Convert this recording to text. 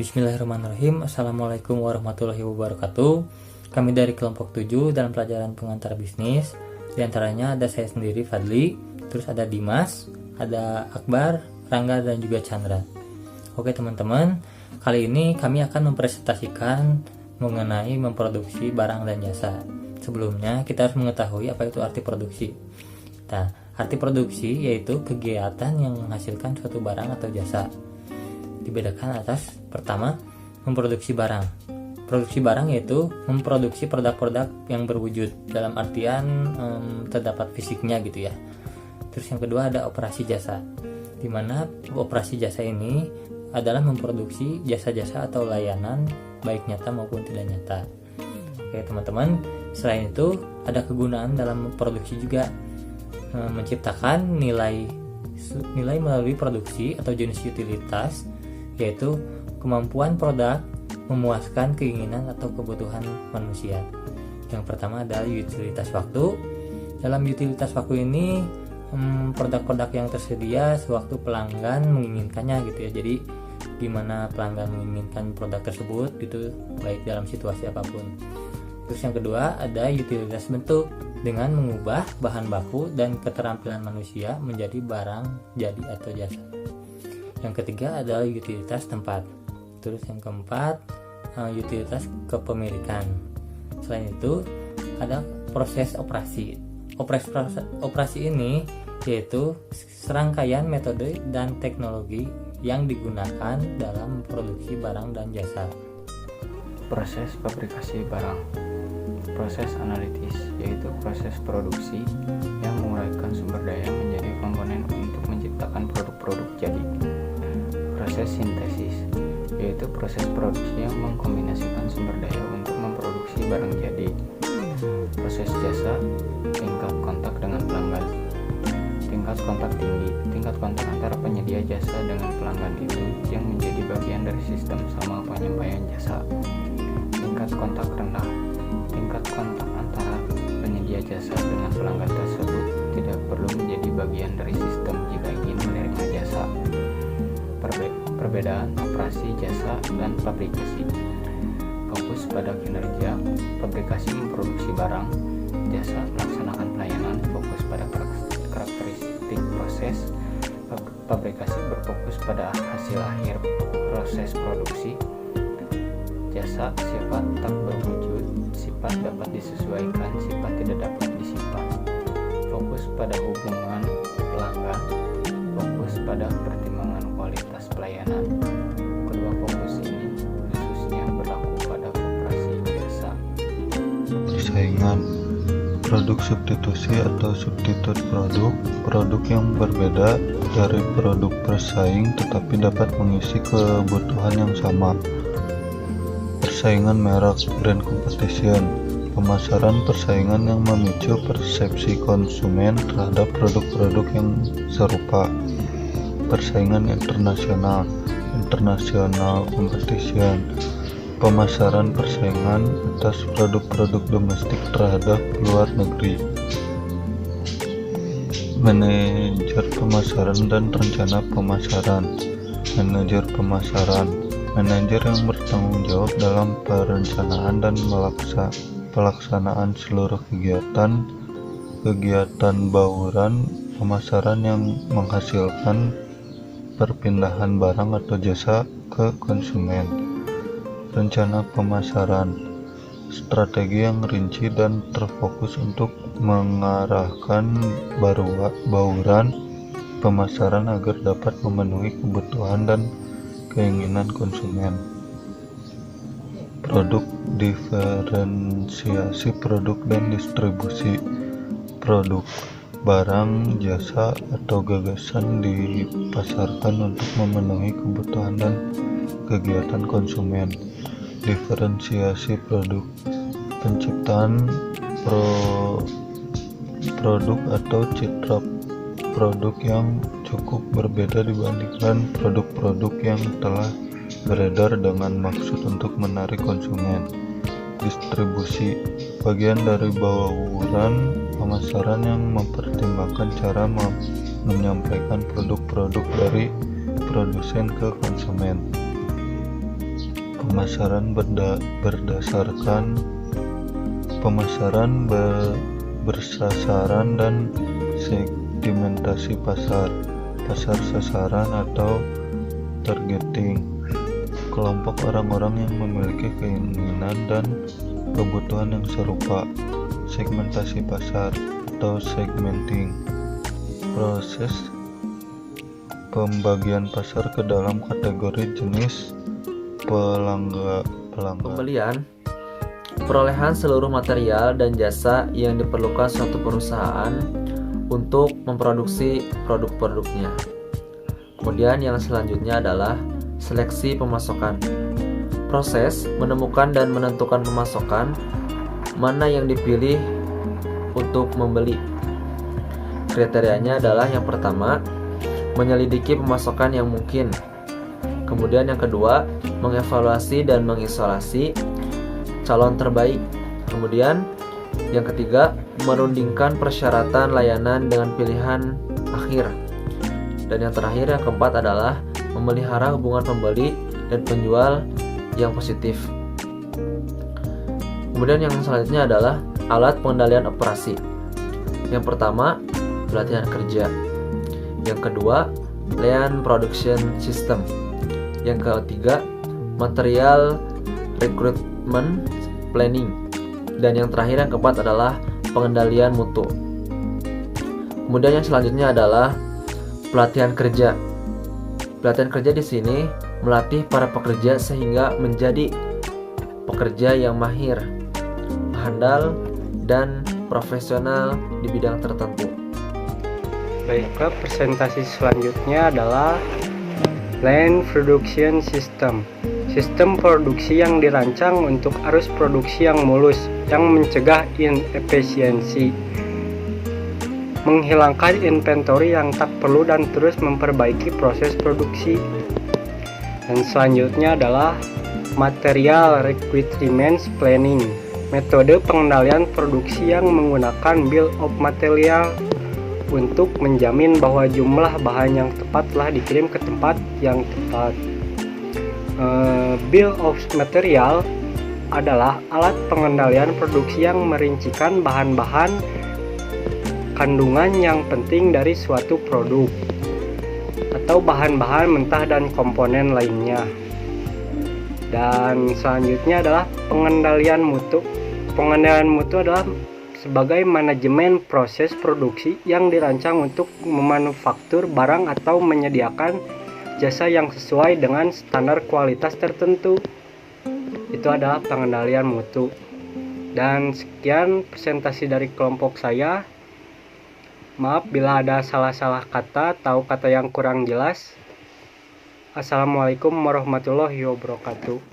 Bismillahirrahmanirrahim. Assalamualaikum warahmatullahi wabarakatuh. Kami dari kelompok 7 dalam pelajaran pengantar bisnis. Di antaranya ada saya sendiri Fadli, terus ada Dimas, ada Akbar, Rangga, dan juga Chandra. Oke teman-teman, kali ini kami akan mempresentasikan mengenai memproduksi barang dan jasa. Sebelumnya kita harus mengetahui apa itu arti produksi. Nah, arti produksi yaitu kegiatan yang menghasilkan suatu barang atau jasa. Dibedakan atas pertama, memproduksi barang. Produksi barang yaitu memproduksi produk-produk yang berwujud dalam artian terdapat fisiknya gitu ya. Terus yang kedua ada operasi jasa, di mana operasi jasa ini adalah memproduksi jasa-jasa atau layanan baik nyata maupun tidak nyata. Oke teman-teman, selain itu ada kegunaan dalam produksi juga, menciptakan nilai melalui produksi atau jenis utilitas, yaitu kemampuan produk memuaskan keinginan atau kebutuhan manusia. Yang pertama adalah utilitas waktu. Dalam utilitas waktu ini produk-produk yang tersedia sewaktu pelanggan menginginkannya gitu ya. Jadi gimana pelanggan menginginkan produk tersebut gitu, baik dalam situasi apapun. Terus yang kedua ada utilitas bentuk, dengan mengubah bahan baku dan keterampilan manusia menjadi barang jadi atau jasa. Yang ketiga adalah utilitas tempat. Terus yang keempat utilitas kepemilikan. Selain itu ada proses operasi. Operasi ini yaitu serangkaian metode dan teknologi yang digunakan dalam produksi barang dan jasa. Proses fabrikasi barang. Proses analitis yaitu proses produksi yang menguraikan sumber daya menjadi komponen untuk menciptakan produk-produk jadi. Proses sintesis yaitu proses produksi yang mengkombinasikan sumber daya untuk memproduksi barang jadi. Proses jasa, tingkat kontak dengan pelanggan. Tingkat kontak tinggi, tingkat kontak antara penyedia jasa dengan pelanggan itu yang menjadi bagian dari sistem sama penyampaian jasa. Tingkat kontak rendah, tingkat kontak antara penyedia jasa dengan pelanggan tersebut tidak perlu menjadi bagian dari sistem jika ingin menerima jasa. Perbedaan operasi jasa dan fabrikasi. Fokus pada kinerja, fabrikasi memproduksi barang, jasa melaksanakan pelayanan, fokus pada karakteristik proses, fabrikasi berfokus pada hasil akhir proses produksi, jasa sifat tak berwujud, sifat dapat disesuaikan, sifat tidak dapat disimpan, fokus pada hubungan pelanggan, fokus pada pertimbangan kualitas pelayanan. Kedua fokus ini khususnya berlaku pada operasi jasa. Persaingan. Produk substitusi atau substitut produk yang berbeda dari produk bersaing tetapi dapat mengisi kebutuhan yang sama. Persaingan merek, brand competition. Pemasaran persaingan yang memicu persepsi konsumen terhadap produk-produk yang serupa. Persaingan internasional, international competition. Pemasaran persaingan atas produk-produk domestik terhadap luar negeri. Manajer pemasaran dan rencana pemasaran. Manajer pemasaran, manajer yang bertanggung jawab dalam perencanaan dan pelaksanaan seluruh kegiatan bauran pemasaran yang menghasilkan perpindahan barang atau jasa ke konsumen. Rencana pemasaran, strategi yang rinci dan terfokus untuk mengarahkan bauran pemasaran agar dapat memenuhi kebutuhan dan keinginan konsumen. Produk, diferensiasi produk dan distribusi produk. Barang, jasa, atau gagasan dipasarkan untuk memenuhi kebutuhan dan kegiatan konsumen. Diferensiasi produk, penciptaan produk atau citra produk yang cukup berbeda dibandingkan produk-produk yang telah beredar dengan maksud untuk menarik konsumen. Distribusi, bagian dari bauran pemasaran yang mempertimbangkan cara menyampaikan produk-produk dari produsen ke konsumen. Pemasaran bersasaran dan segmentasi pasar sasaran atau targeting, kelompok orang-orang yang memiliki keinginan dan kebutuhan yang serupa. Segmentasi pasar atau segmenting, proses pembagian pasar ke dalam kategori jenis pelanggan. Pembelian, perolehan seluruh material dan jasa yang diperlukan suatu perusahaan untuk memproduksi produk-produknya. Kemudian yang selanjutnya adalah seleksi pemasokan. Proses menemukan dan menentukan pemasokan mana yang dipilih untuk membeli. Kriterianya adalah yang pertama, menyelidiki pemasokan yang mungkin. Kemudian yang kedua, mengevaluasi dan mengisolasi calon terbaik. Kemudian yang ketiga, merundingkan persyaratan layanan dengan pilihan akhir. Dan yang terakhir, yang keempat adalah memelihara hubungan pembeli dan penjual yang positif. Kemudian yang selanjutnya adalah alat pengendalian operasi. Yang pertama, pelatihan kerja. Yang kedua, Lean Production System. Yang ketiga, material recruitment planning. Dan yang terakhir, yang keempat adalah pengendalian mutu. Kemudian yang selanjutnya adalah pelatihan kerja. Pelatihan kerja di sini melatih para pekerja sehingga menjadi pekerja yang mahir, handal, dan profesional di bidang tertentu. Baiklah, presentasi selanjutnya adalah Lean Production System. Sistem produksi yang dirancang untuk arus produksi yang mulus, yang mencegah inefisiensi, menghilangkan inventory yang tak perlu dan terus memperbaiki proses produksi. Dan selanjutnya adalah Material Requirements Planning. Metode pengendalian produksi yang menggunakan Bill of Material untuk menjamin bahwa jumlah bahan yang tepat telah dikirim ke tempat yang tepat. Bill of Material adalah alat pengendalian produksi yang merincikan bahan-bahan kandungan yang penting dari suatu produk atau bahan-bahan mentah dan komponen lainnya. Dan selanjutnya adalah pengendalian mutu. Pengendalian mutu adalah sebagai manajemen proses produksi yang dirancang untuk memanufaktur barang atau menyediakan jasa yang sesuai dengan standar kualitas tertentu. Itu adalah pengendalian mutu. Dan sekian presentasi dari kelompok saya. Maaf bila ada salah-salah kata atau kata yang kurang jelas. Assalamualaikum warahmatullahi wabarakatuh.